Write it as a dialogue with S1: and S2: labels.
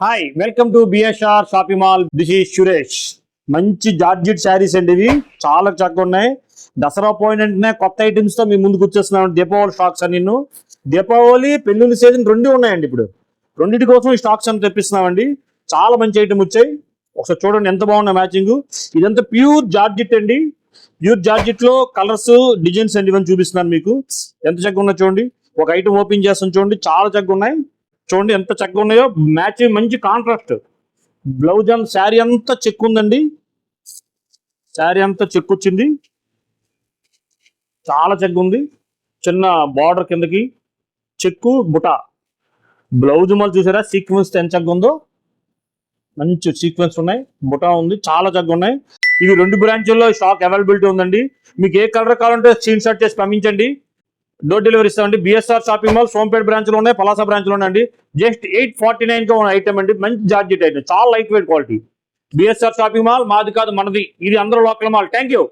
S1: Hi welcome to BSR shopping mall. This is Suresh. మంచి georgette saris అండి, ఇవి చాలా చక్కగా ఉన్నాయి. దసరా పోయినంటనే కొత్త ఐటమ్స్ తో మీ ముందుకు వచ్చేస్తున్నాం. దీపావళి స్టాక్స్ అని దీపావళి పెళ్లిళ్ళ సీజన్ రెండు ఉన్నాయండి. ఇప్పుడు రెండింటి కోసం ఈ స్టాక్స్ అని తెప్పిస్తున్నామండి. చాలా మంచి ఐటమ్ వచ్చాయి. ఒకసారి చూడండి ఎంత బాగున్నా మ్యాచింగ్. ఇదంతా ప్యూర్ జార్జిట్ అండి. ప్యూర్ జార్జిట్ లో కలర్స్ డిజైన్స్ అండి ఇవన్నీ చూపిస్తున్నాను మీకు. ఎంత చక్కగా ఉన్నా చూడండి. ఒక ఐటమ్ ఓపెన్ చేస్తాను చూడండి, చాలా చక్కగా ఉన్నాయి. చూడండి ఎంత చక్కగా ఉన్నాయో. మ్యాచ్ మంచి కాంట్రాస్ట్. బ్లౌజ్ అండ్ శారీ అంతా చెక్ ఉందండి. శారీ అంతా చెక్ వచ్చింది, చాలా చెక్ ఉంది. చిన్న బార్డర్ కిందకి చెక్కు బుటా. బ్లౌజ్ మళ్ళీ చూసారా సీక్వెన్స్ ఎంత చక్కగా ఉందో. మంచి సీక్వెన్స్ ఉన్నాయి, బుటా ఉంది, చాలా చక్కగా ఉన్నాయి. ఇవి రెండు బ్రాంచుల్లో స్టాక్ అవైలబిలిటీ ఉందండి. మీకు ఏ కలర్ కావాలంటే స్క్రీన్ షాట్ చేసి పంపించండి. డోర్ డెలివరీ ఇస్తామండి. BSR shopping mall Sompeta branch లో ఉన్నాయి, పలాస బ్రాంచ్ లో ఉన్నాయండి. జస్ట్ 849 గా ఉన్న ఐటమ్ అండి. మంచి జార్జెట్ ఐటమ్, చాలా light weight quality. BSR shopping mall మాది కాదు మనది, ఇది అందరూ లోకల్ మాల్. Thank you.